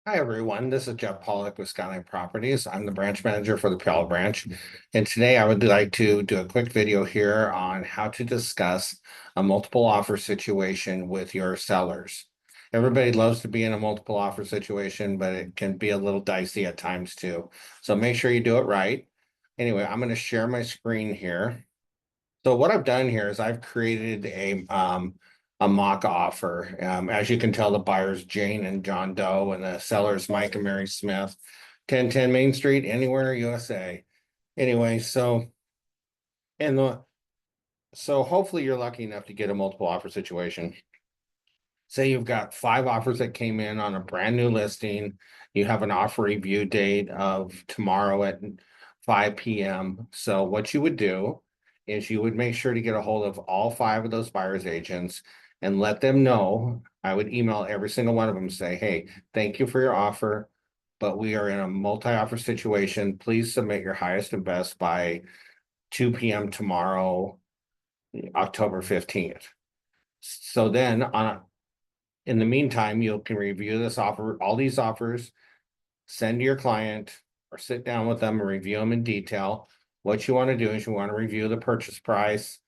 Hi, everyone. This is Jeff Pollock with Skyline Properties. I'm the branch manager for the Puyallup branch. And today I would like to do a quick video here on how to discuss a multiple offer situation with your sellers. Everybody loves to be in a multiple offer situation, but it can be a little dicey at times too. So make sure you do it right. Anyway, I'm going to share my screen here. So what I've done here is I've created a mock offer. As you can tell, the buyers Jane and John Doe, and the sellers Mike and Mary Smith, 1010 Main Street, anywhere USA. Anyway, and the so hopefully you're lucky enough to get a multiple offer situation. Say you've got 5 offers that came in on a brand new listing. You have an offer review date of tomorrow at 5 p.m. So what you would do is you would make sure to get a hold of all 5 of those buyers agents and let them know. I would email every single one of them and say, hey, thank you for your offer, but we are in a multi-offer situation. Please submit your highest and best by 2 p.m. tomorrow, October 15th. So then in the meantime, you can review this offer, all these offers, send to your client or sit down with them and review them in detail. What you want to do is you want to review the purchase price,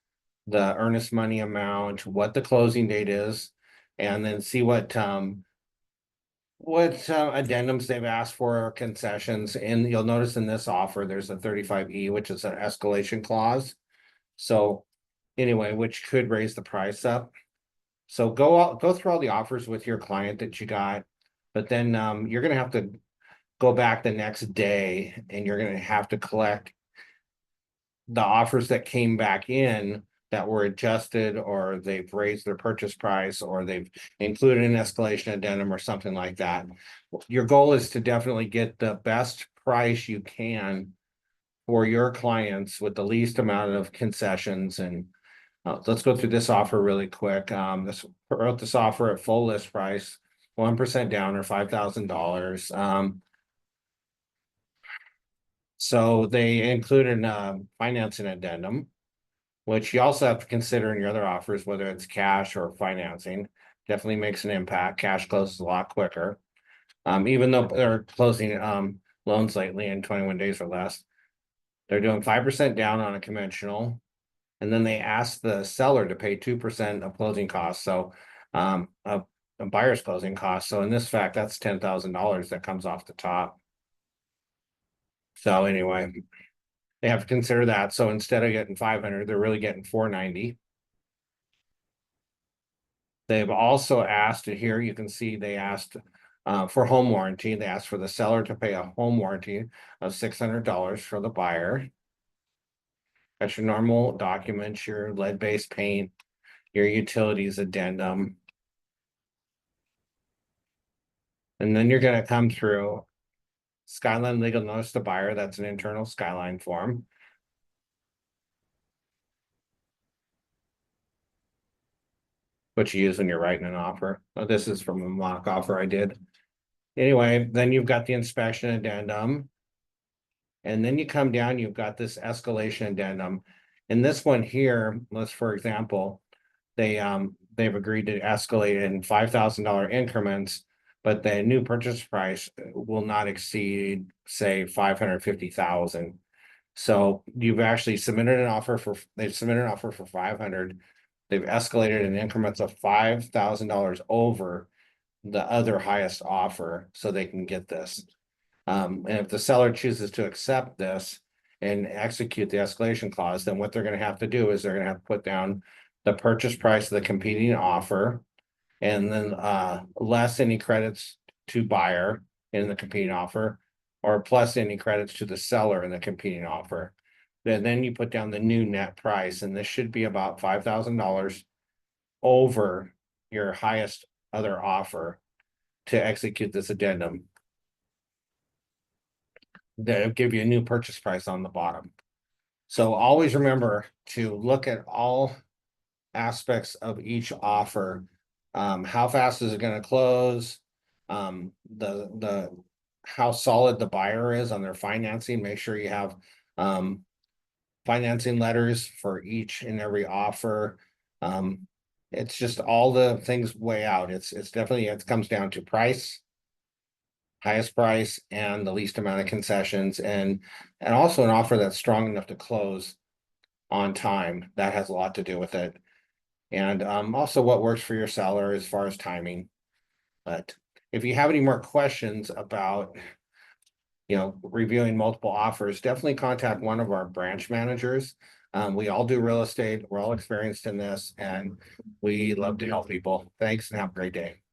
the earnest money amount, what the closing date is, and then see what addendums they've asked for or concessions. And you'll notice in this offer, there's a 35E, which is an escalation clause. So anyway, which could raise the price up. So go through all the offers with your client that you got, but then you're gonna have to go back the next day and you're gonna have to collect the offers that came back in that were adjusted, or they've raised their purchase price, or they've included an escalation addendum or something like that. Your goal is to definitely get the best price you can for your clients with the least amount of concessions. And let's go through this offer really quick. This wrote this offer at full list price, 1% down or $5,000. So they included a financing addendum, which you also have to consider in your other offers, whether it's cash or financing. Definitely makes an impact. Cash closes a lot quicker. Even though they're closing loans lately in 21 days or less, they're doing 5% down on a conventional. And then they ask the seller to pay 2% of closing costs. So a buyer's closing costs. So in this fact, that's $10,000 that comes off the top. So anyway, they have to consider that. So instead of getting 500, they're really getting 490. They've also asked, here you can see they asked for home warranty. They asked for the seller to pay a home warranty of $600 for the buyer. That's your normal documents, your lead-based paint, your utilities addendum. And then you're going to come through Skyline Legal Notice to Buyer. That's an internal Skyline form. What you use when you're writing an offer. This is from a mock offer I did. Anyway, then you've got the inspection addendum. And then you come down, you've got this escalation addendum. In this one here, let's, for example, they've agreed to escalate in $5,000 increments, but the new purchase price will not exceed, say, 550,000. So you've actually submitted an offer for, they've submitted an offer for 500. They've escalated in increments of $5,000 over the other highest offer so they can get this. And if the seller chooses to accept this and execute the escalation clause, then what they're going to have to do is they're going to have to put down the purchase price of the competing offer, and then less any credits to buyer in the competing offer, or plus any credits to the seller in the competing offer. Then you put down the new net price, and this should be about $5,000 over your highest other offer to execute this addendum. They'll give you a new purchase price on the bottom. So always remember to look at all aspects of each offer. How fast is it going to close? The how solid the buyer is on their financing. Make sure you have financing letters for each and every offer. It's just all the things weigh out. It's definitely, it comes down to price, highest price and the least amount of concessions, and also an offer that's strong enough to close on time. That has a lot to do with it. And also what works for your seller as far as timing. But if you have any more questions about, reviewing multiple offers, definitely contact one of our branch managers. We all do real estate. We're all experienced in this, and we love to help people. Thanks and have a great day.